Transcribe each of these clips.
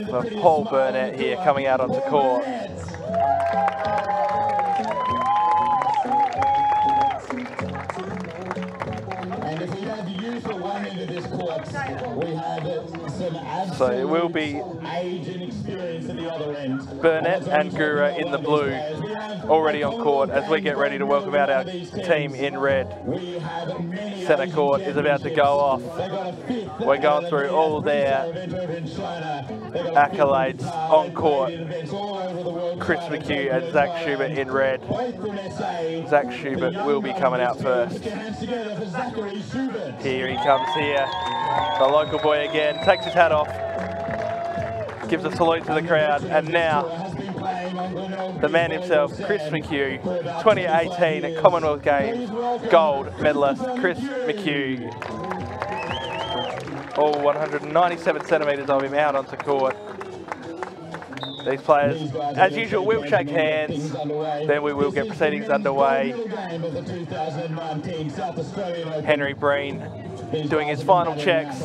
for Paul Burnett here coming out onto court. So it will be Burnett and Guehrer in the blue, already on court as we get ready to welcome out our team in red. Centre court is about to go off. We're going through all their accolades on court. Chris McHugh and Zach Schubert in red. Zach Schubert will be coming out first. Here he comes here. The local boy again, takes his hat off, gives a salute to the crowd, and now the man himself, Chris McHugh, 2018 at Commonwealth Games gold medalist, Chris McHugh. All 197 centimetres of him out onto court. These players, as usual, will shake hands, then we will get proceedings underway. Henry Breen doing his final checks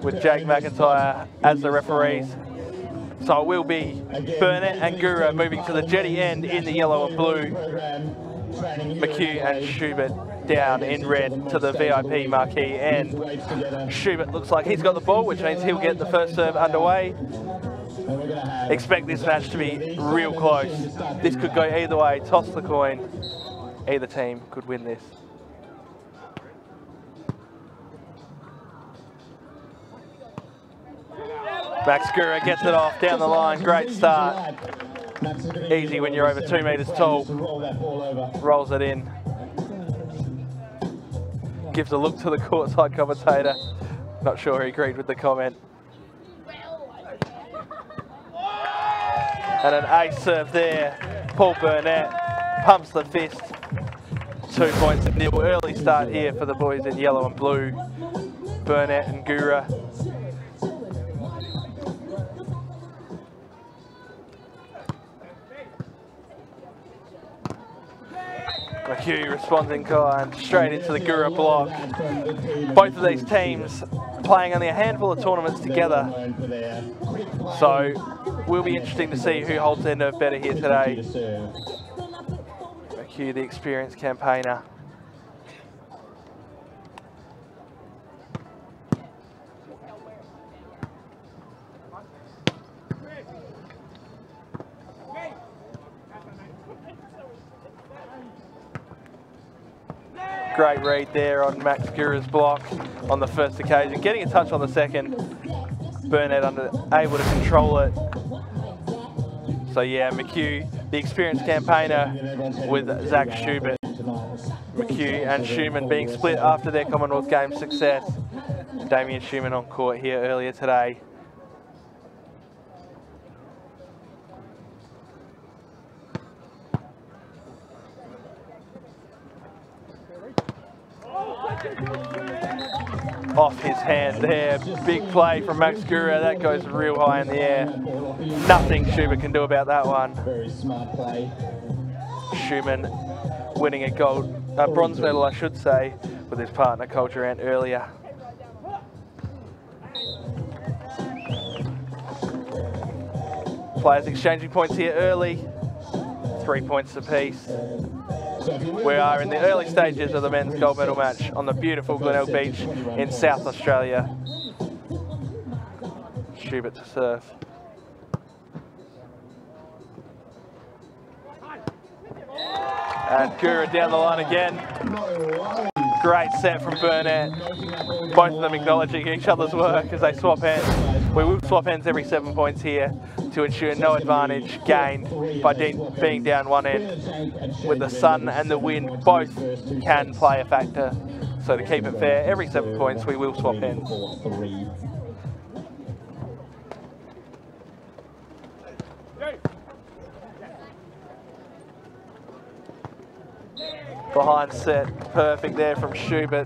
with Jake McIntyre as the referees. So it will be Burnett and Guehrer moving to the jetty end in the yellow and blue. McHugh and Schubert down in red to the VIP marquee end. Schubert looks like he's got the ball, which means he'll get the first serve underway. Expect this match to be real close. This could go either way. Toss the coin. Either team could win this. Max Guehrer gets it off down the line. Great start. Easy when you're over 2 metres tall. Rolls it in. Gives a look to the courtside commentator. Not sure he agreed with the comment. And an ace serve there. Paul Burnett pumps the fist. 2 points to nil. Early start here for the boys in yellow and blue. Burnett and Guehrer. McHugh responds in kind, straight into the Guehrer block. Both of these teams playing only a handful of tournaments together. So, will be interesting to see who holds their nerve better here today. McHugh, the experienced campaigner. Great read there on Max Guehrer's block on the first occasion. Getting a touch on the second. Burnett able to control it. So yeah, McHugh, the experienced campaigner with Zach Schubert. McHugh and Schumann being split after their Commonwealth Games success. Damien Schumann on court here earlier today. Off his hand there, big play from Max Guehrer, that goes real high in the air. Nothing Schubert can do about that one. Very smart play. Schumann winning a bronze medal, I should say, with his partner Cole Durant earlier. Players exchanging points here early, 3 points apiece. We are in the early stages of the men's gold medal match on the beautiful Glenelg Beach in South Australia. Schubert to serve. And Guehrer down the line again. Great set from Burnett. Both of them acknowledging each other's work as they swap hands. We will swap hands every 7 points here to ensure no advantage gained by being down one end. With the sun and the wind, both can play a factor. So to keep it fair, every 7 points we will swap hands. Behind set, perfect there from Schubert.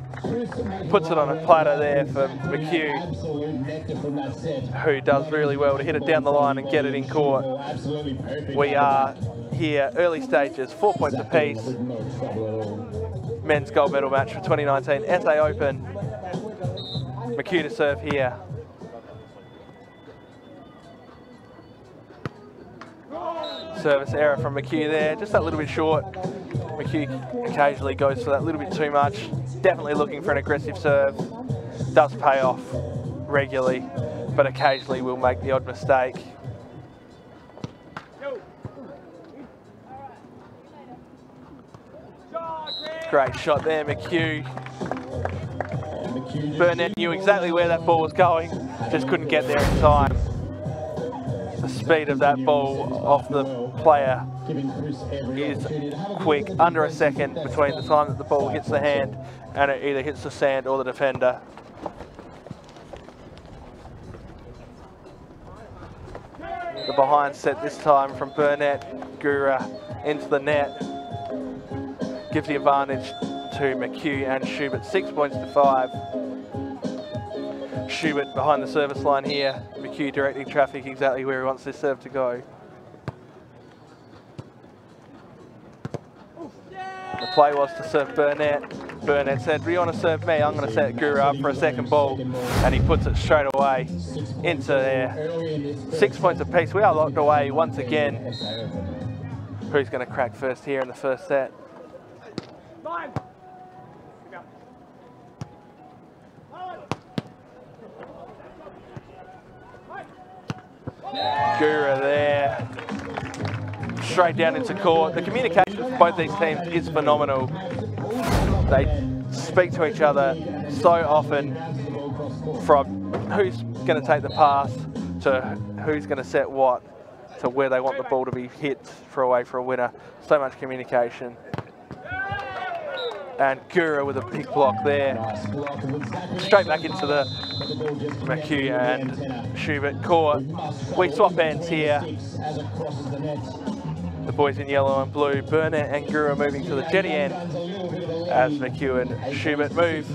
Puts it on a platter there for McHugh, who does really well to hit it down the line and get it in court. We are here, early stages, 4 points apiece. Men's gold medal match for 2019 SA Open. McHugh to serve here. Service error from McHugh there, just that little bit short. McHugh occasionally goes for that little bit too much. Definitely looking for an aggressive serve. Does pay off regularly, but occasionally will make the odd mistake. Great shot there, McHugh. Burnett knew exactly where that ball was going, just couldn't get there in time. The speed of that ball off the player is quick, under a second between the time that the ball hits the hand and it either hits the sand or the defender. The behind set this time from Burnett, Guehrer into the net. Gives the advantage to McHugh and Schubert, 6 points to 5. Schubert behind the service line here. McHugh directing traffic exactly where he wants this serve to go. The play was to serve Burnett. Burnett said, "Do you want to serve me? I'm going to set Guehrer up for a second ball." And he puts it straight away into there. 6 points apiece. We are locked away once again. Who's going to crack first here in the first set? Guehrer there, straight down into court. The communication for both these teams is phenomenal. They speak to each other so often, from who's going to take the pass to who's going to set what to where they want the ball to be hit for a winner. So much communication. And Guehrer with a big block there. Straight back into the McHugh and Schubert court. We swap ends here. The boys in yellow and blue, Burnett and Guehrer moving to the jetty end as McHugh and Schubert move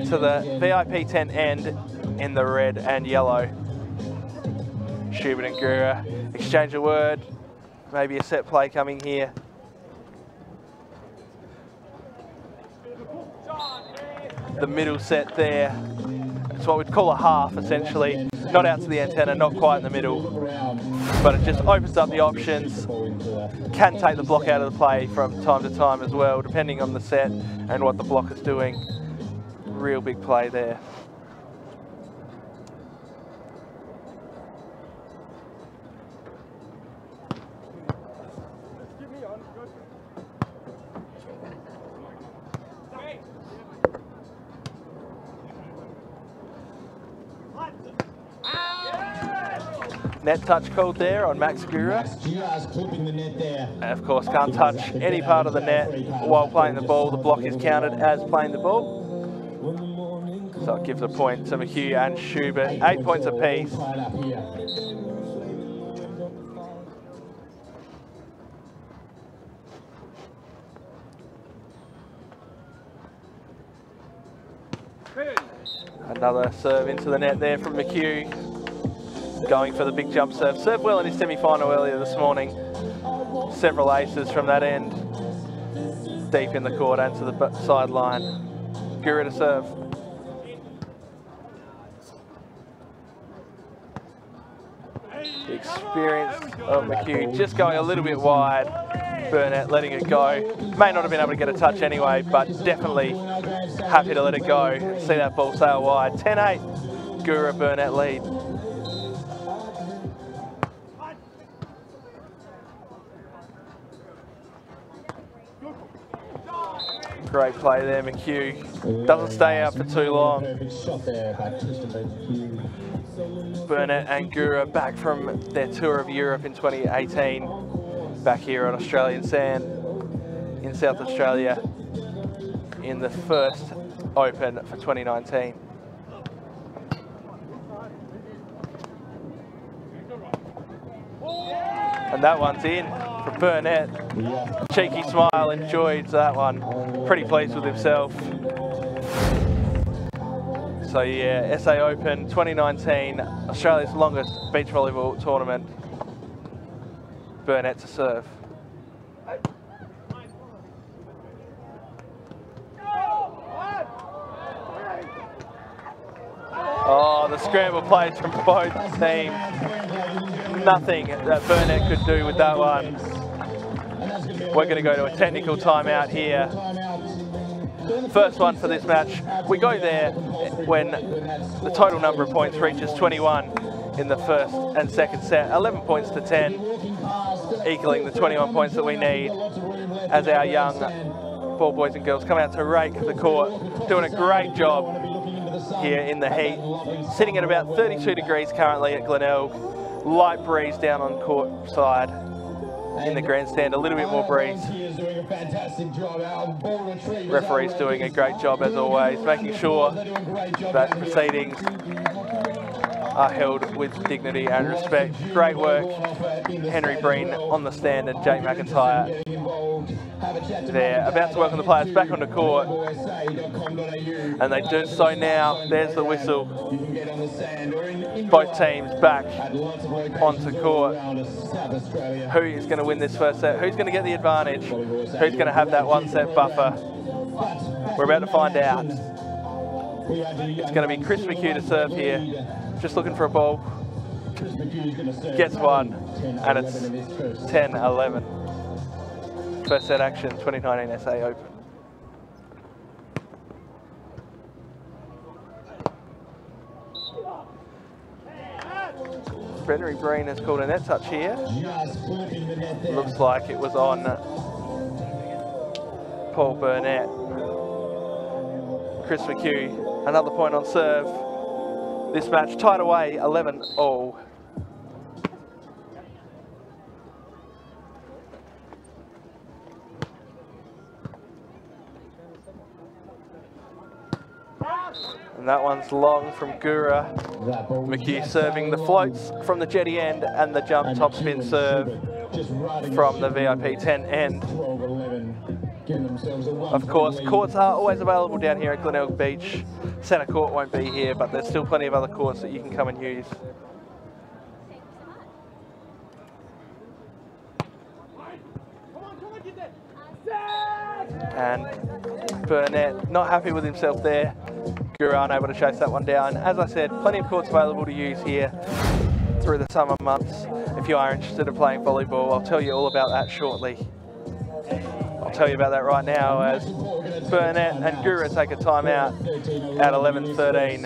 to the VIP 10 end in the red and yellow. Schubert and Guehrer exchange a word. Maybe a set play coming here. The middle set there. It's what we'd call a half, essentially. Not out to the antenna, not quite in the middle. But it just opens up the options. Can take the block out of the play from time to time as well, depending on the set and what the block is doing. Real big play there. Net touch called there on Max Guehrer. And of course, can't touch any part of the net while playing the ball. The block is counted as playing the ball. So it gives a point to McHugh and Schubert. 8 points apiece. Another serve into the net there from McHugh. Going for the big jump serve. Served well in his semi-final earlier this morning. Several aces from that end. Deep in the court and to the sideline. Guehrer to serve. The experience of McHugh just going a little bit wide. Burnett letting it go. May not have been able to get a touch anyway, but definitely happy to let it go. See that ball sail wide. 10-8. Guehrer Burnett lead. Great play there, McHugh. Doesn't stay out for too long. Burnett and Guehrer back from their tour of Europe in 2018. Back here on Australian sand in South Australia in the first Open for 2019. And that one's in for Burnett. Cheeky smile, enjoyed that one. Pretty pleased with himself. So yeah, SA Open 2019, Australia's longest beach volleyball tournament. Burnett to serve. Oh, the scramble plays from both teams. Nothing that Burnett could do with that one. We're going to go to a technical timeout here. First one for this match. We go there when the total number of points reaches 21 in the first and second set. 11 points to 10, equaling the 21 points that we need as our young ball boys and girls come out to rake the court, doing a great job here in the heat. Sitting at about 32 degrees currently at Glenelg. Light breeze down on court side. In the grandstand, a little bit more breeze. Referee's doing a great job as always, making sure that proceedings are held with dignity and respect. Great work, Henry Breen on the stand and Jake McIntyre there, about to welcome the players back onto court, and they do so now. There's the whistle. Both teams back onto court. Who is going to win this first set? Who's going to get the advantage? Who's going to have that one set buffer? We're about to find out. It's going to be Chris McHugh to serve here. Just looking for a ball. Gets one, and it's 10-11. First set action, 2019 SA Open. Henry Breen has called a net touch here. Looks like it was on Paul Burnett. Chris McHugh, another point on serve. This match tied away 11-all. And that one's long from Guehrer. McHugh serving the floats from the jetty end and the jump top spin serve from the VIP 10 end. Of course, courts are always available down here at Glenelg Beach. Centre court won't be here, but there's still plenty of other courts that you can come and use. And Burnett not happy with himself there. Guehrer unable to chase that one down. As I said, plenty of courts available to use here through the summer months. If you are interested in playing volleyball, I'll tell you all about that shortly. I'll tell you about that right now as Burnett and Guehrer take a timeout at 11:13.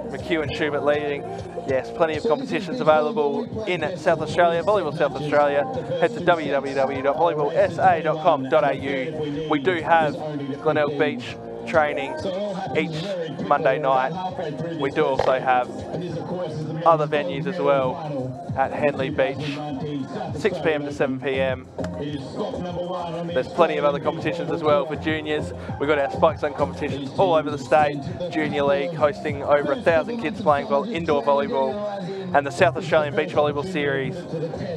McHugh and Schubert leading. Yes, plenty of competitions available in South Australia, Volleyball South Australia. Head to www.volleyballsa.com.au. We do have Glenelg Beach training each Monday night. We do also have other venues as well at Henley Beach, 6 PM to 7 PM. There's plenty of other competitions as well for juniors. We've got our Spike Zone competitions all over the state. Junior League hosting over 1,000 kids playing indoor volleyball, and the South Australian Beach Volleyball Series,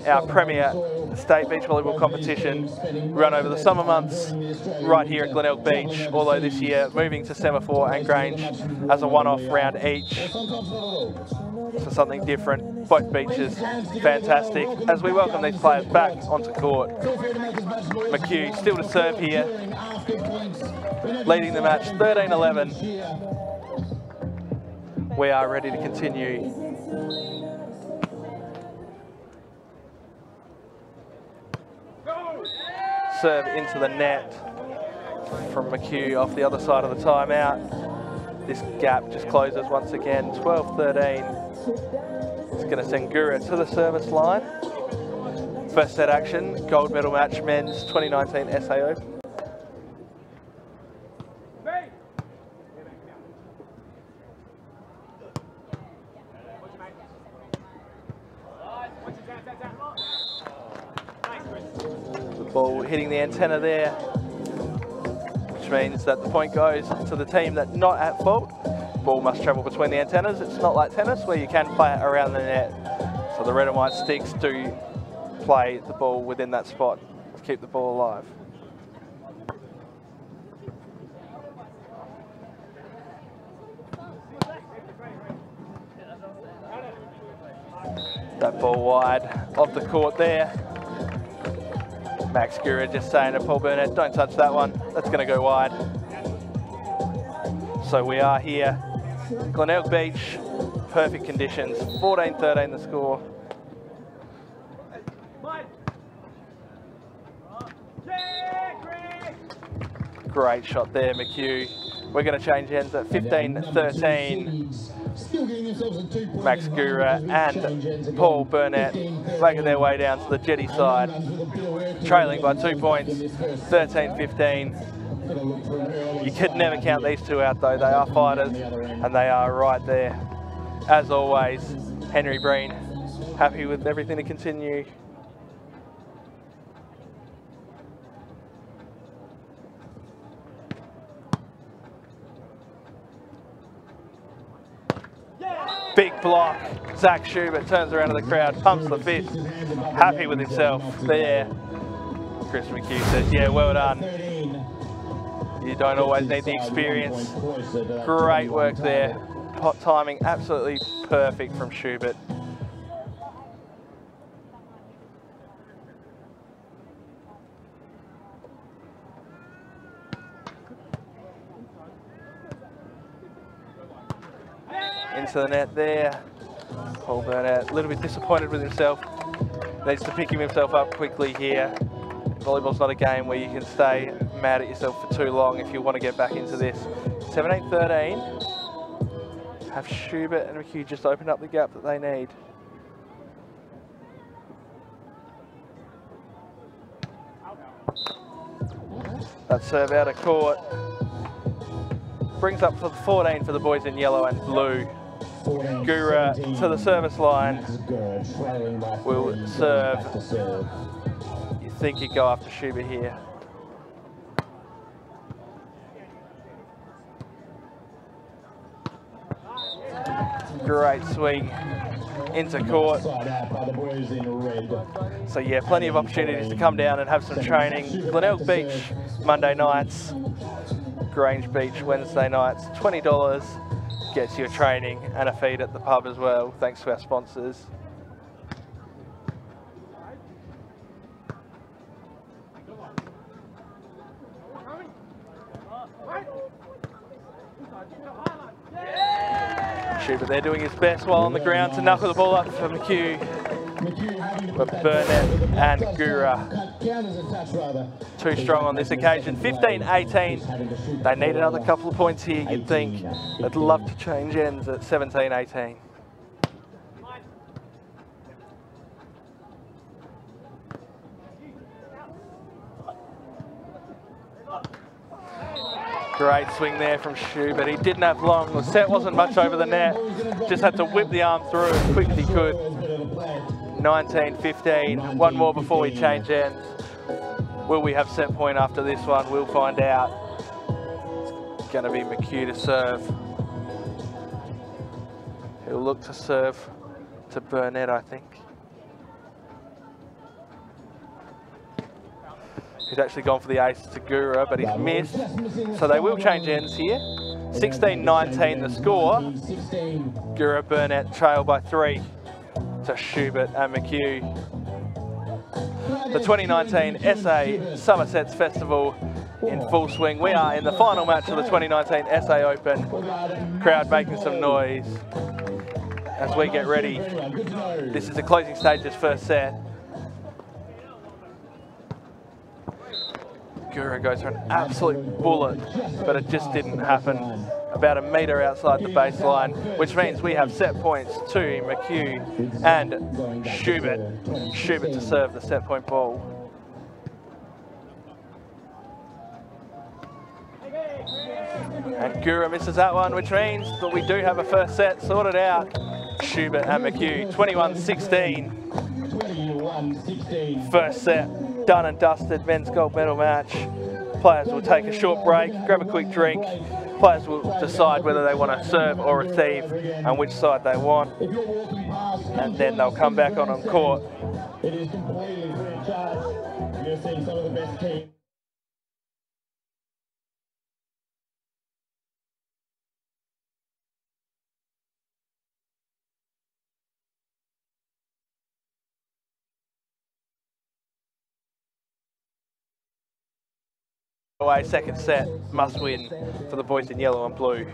our premier state beach volleyball competition, run over the summer months right here at Glenelg Beach, although this year moving to Semaphore and Grange as a one-off round each. So something different. Both beaches fantastic as we welcome these players back onto court. McHugh still to serve here, leading the match 13-11. We are ready to continue. Serve into the net from McHugh off the other side of the timeout. This gap just closes once again, 12-13. It's going to send Guehrer to the service line. First set action, gold medal match, men's 2019 SA Open. Ball hitting the antenna there, which means that the point goes to the team that's not at fault. Ball must travel between the antennas. It's not like tennis where you can play it around the net. So the red and white sticks do play the ball within that spot to keep the ball alive. That ball wide off the court there. Max Guehrer just saying to Paul Burnett, don't touch that one, that's going to go wide. So we are here, Glenelg Beach, perfect conditions, 14-13 the score. Great shot there, McHugh. We're going to change ends at 15-13. Max Guehrer and Paul Burnett making their way down to the jetty side, trailing by 2 points, 13-15. You could never count these two out though. They are fighters and they are right there. As always, Henry Breen, happy with everything to continue. Big block. Zach Schubert turns around to the crowd, pumps the fist, happy with himself there. Chris McHugh says, yeah, well done. You don't always need the experience. Great work there. Pot timing absolutely perfect from Schubert. Into the net there. Paul Burnett, a little bit disappointed with himself. Needs to pick himself up quickly here. Volleyball's not a game where you can stay mad at yourself for too long if you want to get back into this. 17-13. Have Schubert and McHugh just opened up the gap that they need. That serve out of court. Brings up for 14 for the boys in yellow and blue. Guehrer to the service line. Will serve. You think he'd go after Schubert here. Great swing into court. So yeah, plenty of opportunities to come down and have some training. Glenelg Beach, Monday nights. Grange Beach, Wednesday nights. $20 gets you a training and a feed at the pub as well, thanks to our sponsors. Schubert there doing his best while on the ground to knuckle the ball up for McHugh. But Burnett and Guehrer too strong on this occasion. 15-18. They need another couple of points here, you'd think. They'd love to change ends at 17-18. Great swing there from Schubert. He didn't have long. The set wasn't much over the net. Just had to whip the arm through as quick as he could. 19-15. One more before we change ends. Will we have set point after this one? We'll find out. It's going to be McHugh to serve. He'll look to serve to Burnett, I think. He's actually gone for the ace to Guehrer, but he's missed. So they will change ends here. 16-19 the score. Guehrer, Burnett trail by 3 to Schubert and McHugh. The 2019 SA Somersets Festival in full swing. We are in the final match of the 2019 SA Open. Crowd making some noise as we get ready. This is the closing stages first set. Guehrer goes for an absolute bullet, but it just didn't happen. About a metre outside the baseline, which means we have set points to McHugh and Schubert. Schubert to serve the set point ball. And Guehrer misses that one, which means that we do have a first set sorted out. Schubert and McHugh, 21-16. First set done and dusted, men's gold medal match. Players will take a short break, grab a quick drink. Players will decide whether they want to serve or receive and which side they want. And then they'll come back on court. It is completely free of charge. You're seeing some of the best teams. Away, second set, must win for the boys in yellow and blue.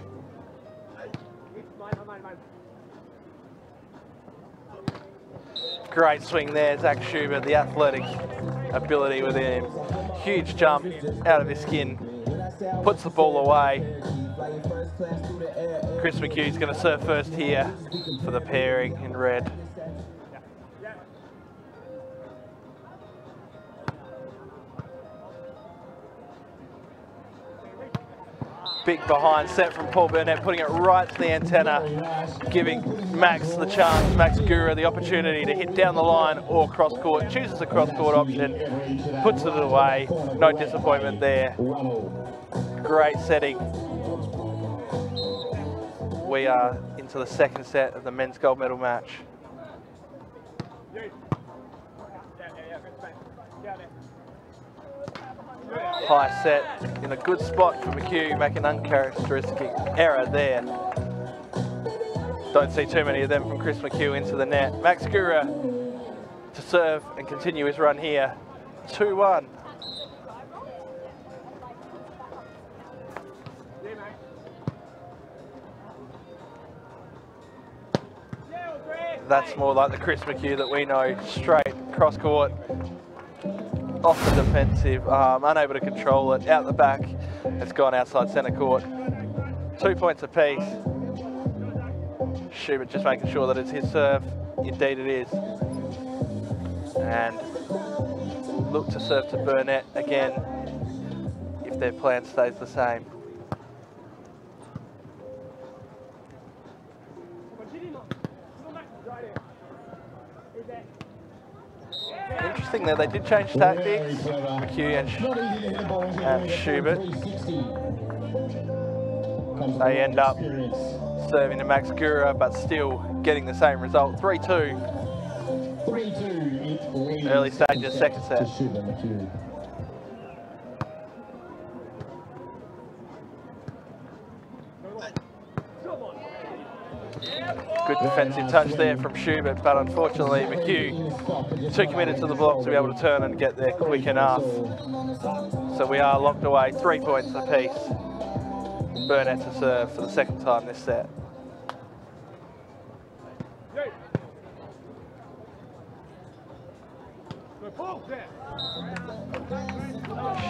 Great swing there, Zach Schubert, the athletic ability within him. Huge jump out of his skin. puts the ball away. Chris McHugh's going to serve first here for the pairing in red. Big behind set from Paul Burnett, putting it right to the antenna, giving Max the chance, Max Guehrer the opportunity to hit down the line or cross court. Chooses the cross court option, puts it away. No disappointment there. Great setting. We are into the second set of the men's gold medal match. High set in a good spot for McHugh, making an uncharacteristic error there. Don't see too many of them from Chris McHugh into the net. Max Guehrer to serve and continue his run here. 2-1. That's more like the Chris McHugh that we know, straight cross court. Off the defensive, unable to control it, out the back, it's gone outside centre court. 2 points apiece. Schubert just making sure that it's his serve, indeed it is. And look to serve to Burnett again, if their plan stays the same. Interesting there, they did change tactics, McHugh and Schubert. They end up serving to Max Guehrer, but still getting the same result. 3-2. Early stages, second set. Good defensive touch there from Schubert, but unfortunately McHugh too committed to the block to be able to turn and get there quick enough. So we are locked away, 3 points apiece. Burnett to serve for the second time this set.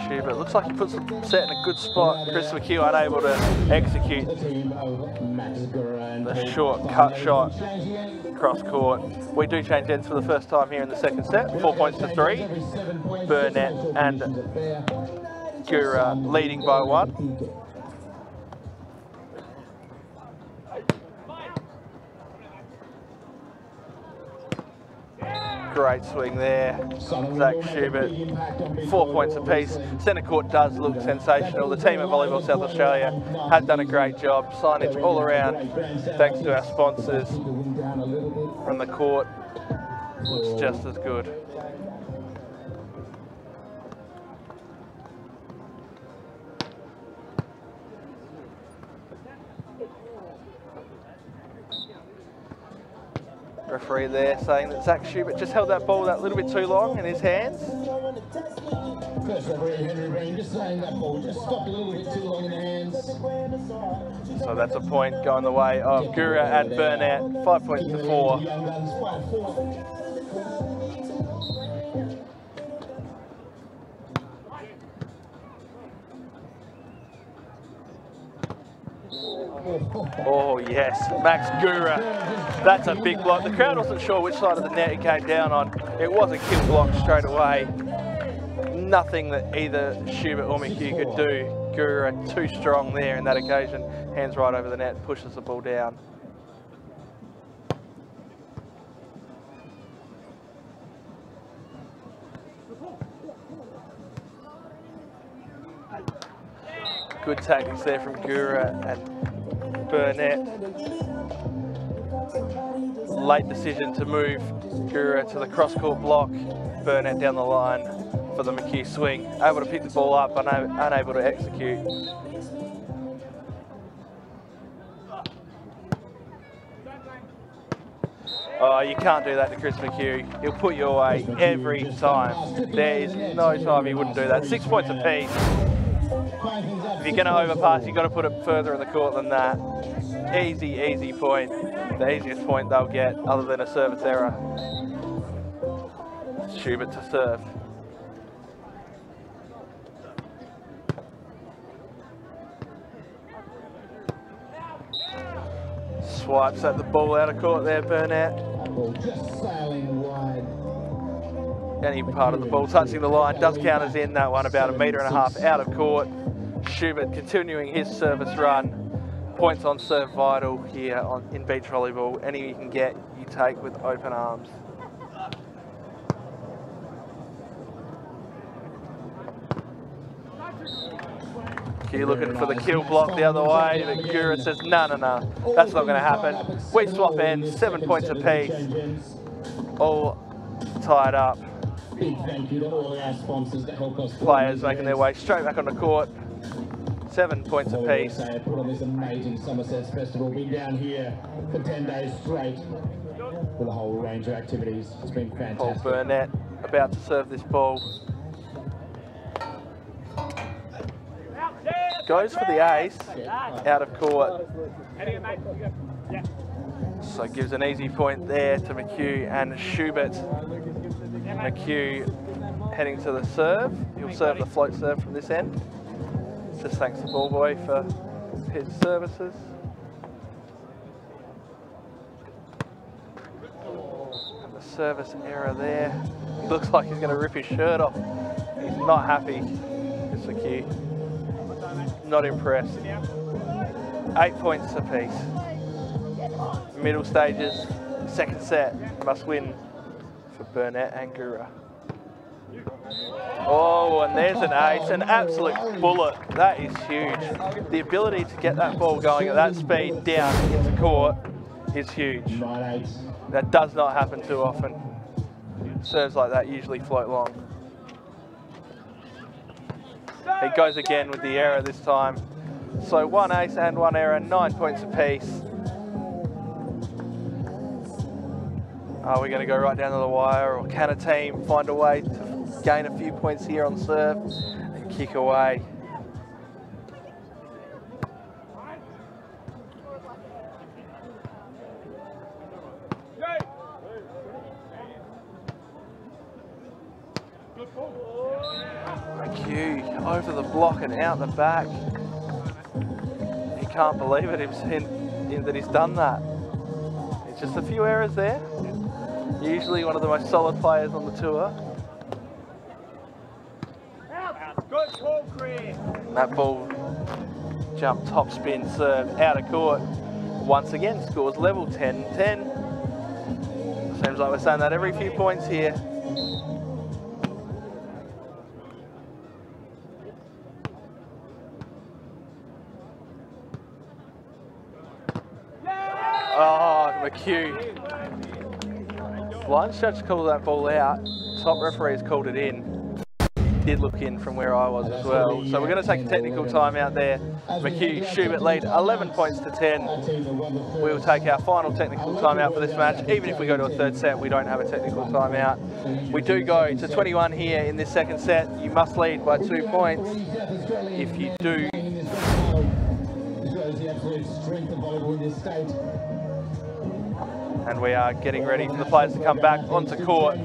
Schubert looks like he puts the set in a good spot. Chris McHugh unable to execute the short cut shot cross court. We do change ends for the first time here in the second set. 4 points to 3. Burnett and Guehrer leading by 1. Great swing there, Zach Schubert. 4 points apiece. Centre court does look sensational. The team at Volleyball South Australia has done a great job. Signage all around, thanks to our sponsors. From the court, looks just as good. Referee there saying that Zach Schubert just held that ball that little bit too long in his hands. So that's a point going the way of Guehrer and Burnett. 5 points to 4. Oh yes, Max Guehrer. That's a big block. The crowd wasn't sure which side of the net it came down on. It was a kill block straight away. Nothing that either Schubert or McHugh could do. Guehrer too strong there in that occasion. Hands right over the net, pushes the ball down. Good tactics there from Guehrer and Burnett. Late decision to move Guehrer to the cross-court block. Burnett down the line for the McHugh swing. Able to pick the ball up, unable to execute. Oh, you can't do that to Chris McHugh. He'll put you away every time. There is no time he wouldn't do that. 6 points apiece. If you're going to overpass, you've got to put it further in the court than that. Easy, easy point. The easiest point they'll get, other than a service error. Schubert to serve. swipes at the ball out of court there, Burnett. Ball just sailing wide. Any part of the ball touching the line does count as in. That one about 1.5 meters out of court. Schubert continuing his service run. Points on serve vital here in beach volleyball. Any you can get, you take with open arms. McHugh looking for the kill block the other way, but Guehrer says, no, that's not going to happen. We swap ends, 7 points apiece, all tied up. Big thank you to all our sponsors that help us. Players making their way straight back on the court, 7 points apiece. Put on this amazing Somerset Festival. Been down here for 10 days straight with a whole range of activities. It's been fantastic. Burnett about to serve this ball. Goes for the ace, out of court. So gives an easy point there to McHugh and Schubert. McHugh heading to the serve. He'll serve the float serve from this end. Just thanks the ball boy for his services. And the service error there. He looks like he's going to rip his shirt off. He's not happy. It's McHugh. Not impressed. 8 points apiece. Middle stages, second set, must win for Burnett and Guehrer. Oh, and there's an ace, an absolute bullet. That is huge. The ability to get that ball going at that speed down into court is huge. That does not happen too often. Serves like that usually float long. He goes again with the error this time. So 1 ace and 1 error, 9 points apiece. Are we going to go right down to the wire, or can a team find a way to gain a few points here on serve and kick away? McHugh over the block and out the back. He can't believe it that he's done that. It's just a few errors there. Usually one of the most solid players on the tour. Good call, Chris. That ball jump top spin serve out of court. Once again scores level 10-10. Seems like we're saying that every few points here. Oh, McHugh. Line judge called that ball out. Top referees called it in. Did look in from where I was as well. So we're going to take a technical time out there. McHugh, Schubert lead 11 points to 10. We will take our final technical timeout for this match. Even if we go to a third set, we don't have a technical timeout. We do go to 21 here in this second set. You must lead by 2 points. If you do, and we are getting ready for the players to come back onto court.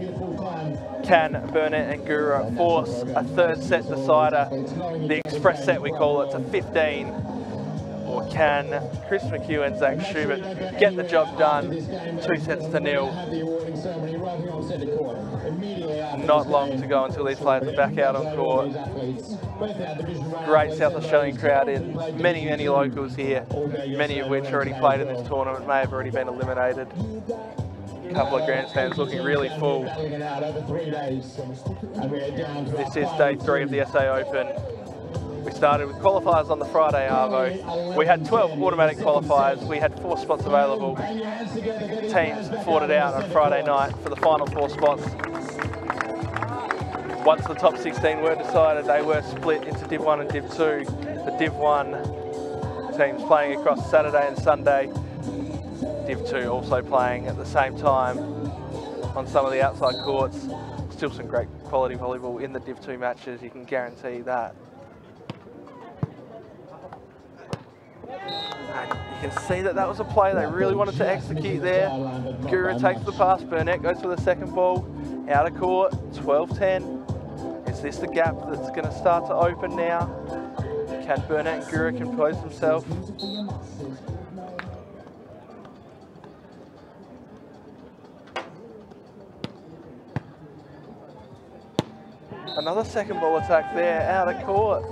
Can Burnett and Guehrer force a third set decider, the express set we call it, to 15? Or can Chris McHugh and Zach Schubert get the job done 2-0? Not long to go until these players are back out on court. Great South Australian crowd in, many locals here, many of which already played in this tournament, may have already been eliminated. A couple of grandstands looking really full. This is day 3 of the SA Open. We started with qualifiers on the Friday Arvo. We had 12 automatic qualifiers. We had 4 spots available. Teams fought it out on Friday night for the final 4 spots. Once the top 16 were decided, they were split into Div 1 and Div 2. The Div 1 teams playing across Saturday and Sunday. Div 2 also playing at the same time on some of the outside courts. Still some great quality volleyball in the Div 2 matches, you can guarantee that. And you can see that was a play they really wanted to execute there. Guehrer takes the pass, Burnett goes for the second ball, out of court, 12-10. Is this the gap that's going to start to open now? Can Burnett and Guehrer compose themselves? Another second ball attack there, out of court.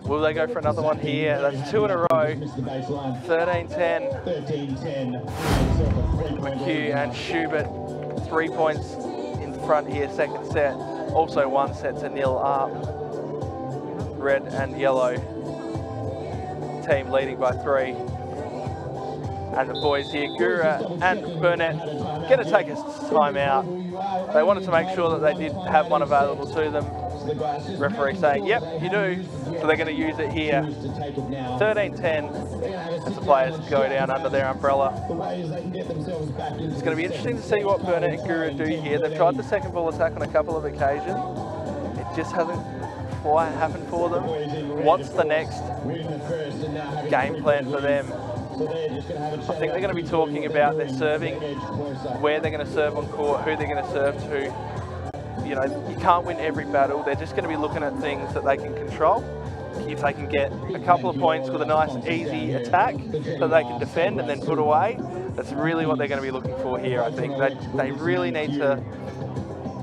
Will they go for another one here? That's 2 in a row. 13-10. 13-10. McHugh and Schubert, 3 points in front here, second set. Also 1 set to 0 up. Red and yellow team leading by 3. And the boys here, Guehrer and Burnett, going to take a timeout. They wanted to make sure that they did have one available to them. Referee saying, yep, you do. So they're going to use it here. 13-10 as the players go down under their umbrella. It's going to be interesting to see what Burnett and Guehrer do here. They've tried the second ball attack on a couple of occasions. It just hasn't quite happened for them. What's the next game plan for them? I think they're going to be talking about their serving, where they're going to serve on court, who they're going to serve to. You know, you can't win every battle. They're just going to be looking at things that they can control. If they can get a couple of points with a nice, easy attack that they can defend and then put away, that's really what they're going to be looking for here, I think. They really need to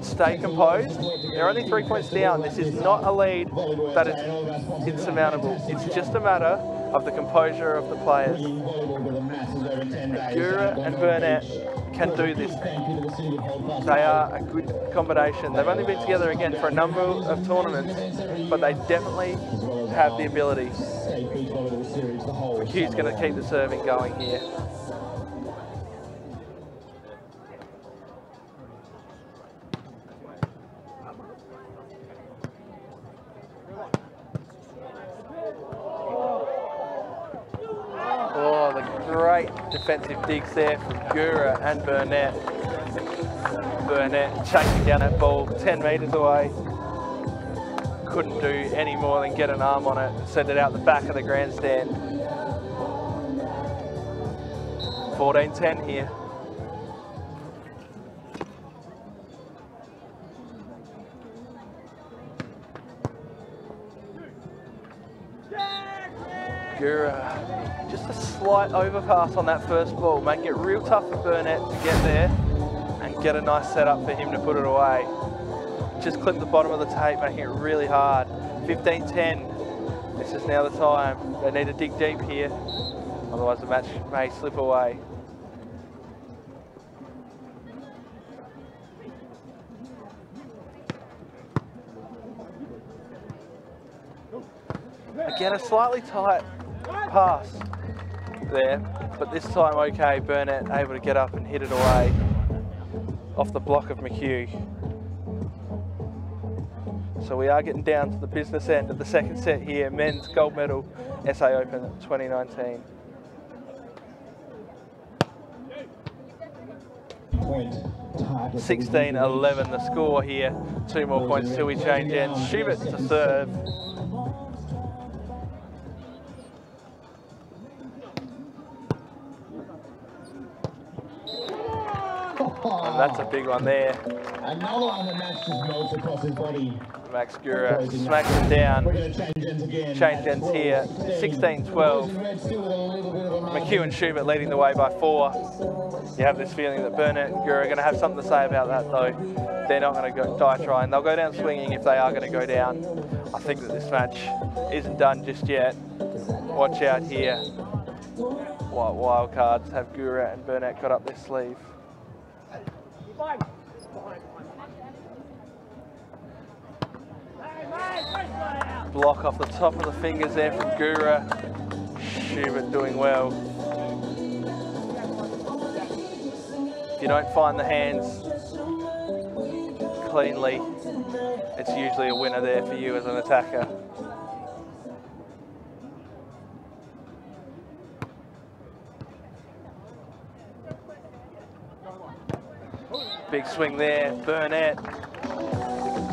stay composed. They're only 3 points down. This is not a lead that is insurmountable. It's just a matter of the composure of the players. Guehrer and Burnett can do this. They are a good combination. They've only been together again for a number of tournaments, but they definitely have the ability. McHugh's going to keep the serving going here. Great defensive digs there from Guehrer and Burnett. Burnett chasing down that ball 10 metres away. Couldn't do any more than get an arm on it and send it out the back of the grandstand. 14-10 here. Guehrer. Just a slight overpass on that first ball. Make it real tough for Burnett to get there and get a nice setup for him to put it away. Just clip the bottom of the tape, making it really hard. 15-10. This is now the time. They need to dig deep here. Otherwise the match may slip away. Again, a slightly tight pass there, but this time okay, Burnett able to get up and hit it away off the block of McHugh. So we are getting down to the business end of the second set here, men's gold medal SA Open 2019. Point. 16-11 the score here, 2 more points till we change ends. Schubert to serve. And that's a big one there. Another one that Max just melts across his body. Max Guehrer smacks him down. We're going to change ends again. Change ends here. 16-12. McHugh and Schubert leading the way by 4. You have this feeling that Burnett and Guehrer are going to have something to say about that though. They're not going to die trying. They'll go down swinging if they are going to go down. I think that this match isn't done just yet. Watch out here. What wild cards have Guehrer and Burnett got up their sleeve? Block off the top of the fingers there from Guehrer. Schubert doing well. If you don't find the hands cleanly, it's usually a winner there for you as an attacker. Big swing there, Burnett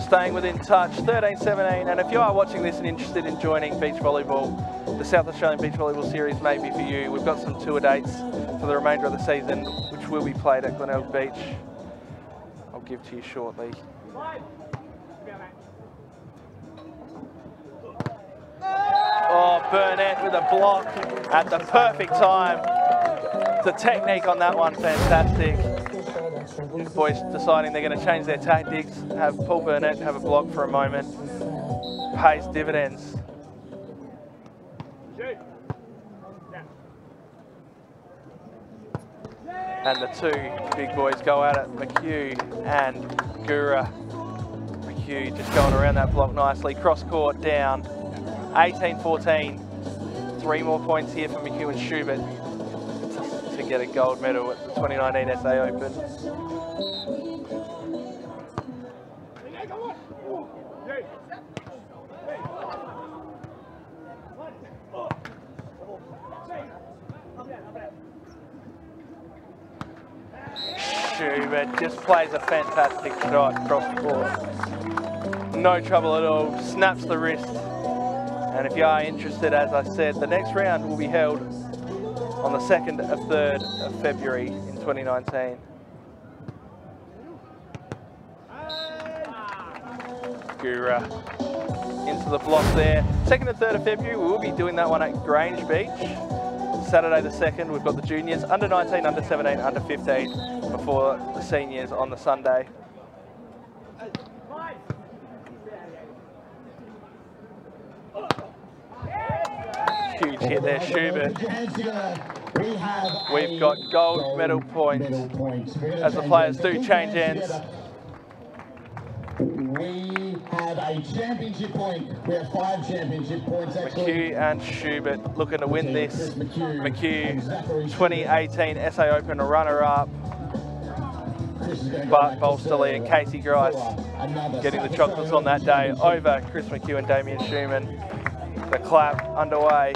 staying within touch, 13-17. And if you are watching this and interested in joining beach volleyball, the South Australian Beach Volleyball Series may be for you. We've got some tour dates for the remainder of the season, which will be played at Glenelg Beach. I'll give to you shortly. Oh, Burnett with a block at the perfect time. The technique on that one, fantastic. boys deciding they're going to change their tactics, have Paul Burnett have a block for a moment, pays dividends. And the two big boys go at it, McHugh and Guehrer. McHugh just going around that block nicely, cross court down, 18-14. 3 more points here for McHugh and Schubert to get a gold medal at the 2019 SA Open. Schubert just plays a fantastic shot across the court. No trouble at all, snaps the wrist. And if you are interested, as I said, the next round will be held on the 2nd and 3rd of February in 2019. Guehrer into the block there. 2nd and 3rd of February, we will be doing that one at Glenelg Beach. Saturday the 2nd, we've got the juniors, under 19, under 17, under 15, before the seniors on the Sunday. Huge hit there, Schubert. We've got gold medal points as the players do change ends. We have a championship point. We have 5 championship points actually. McHugh and Schubert looking to win this. McHugh, 2018 SA Open runner-up. Bart Bolsterly and Casey Grice getting the chocolates on that day over Chris McHugh and Damien Schumann. The clap underway.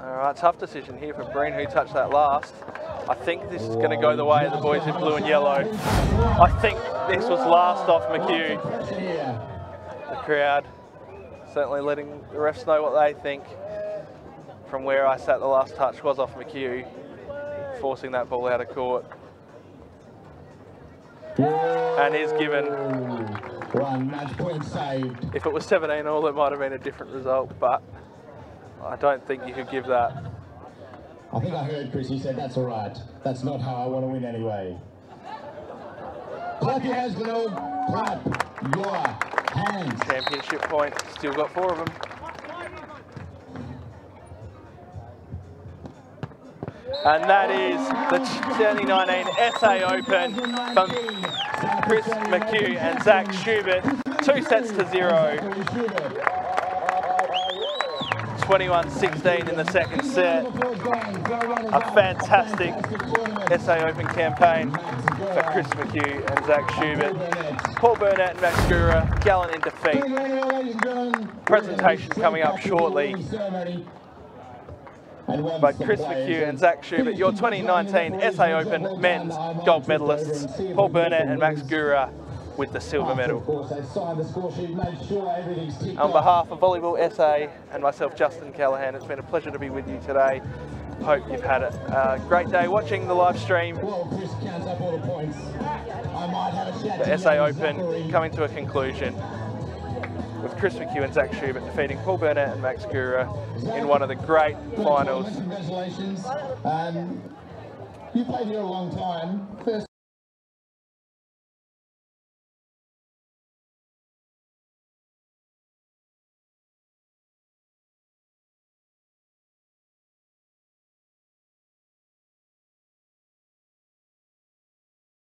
Alright, tough decision here for Breen, who touched that last. I think this is going to go the way of the boys in blue and yellow. I think this was last off McHugh. The crowd certainly letting the refs know what they think. From where I sat, the last touch was off McHugh, forcing that ball out of court. And is given. 1 match point saved. If it was 17-all, it might have been a different result, but I don't think you could give that. I think I heard Chris, he said, that's all right. That's not how I want to win anyway. Clap your hands, Glenelg. Clap your hands. Championship point, still got 4 of them. And that is the 2019 SA Open from Chris McHugh and Zach Schubert. 2-0. 21-16 in the second set. A fantastic SA Open campaign for Chris McHugh and Zach Schubert. Paul Burnett and Max Guehrer gallant in defeat. Presentation coming up shortly. By Chris McHugh and Zach Schubert, your 2019 SA Open men's gold medalists, Paul Burnett and Max Guehrer with the silver medal. On behalf of Volleyball SA and myself, Justin Callahan, it's been a pleasure to be with you today. Hope you've had a great day watching the live stream. The SA Open coming to a conclusion with Chris McHugh and Zach Schubert defeating Paul Burnett and Max Guehrer in one of the great finals. Congratulations. You played here a long time. First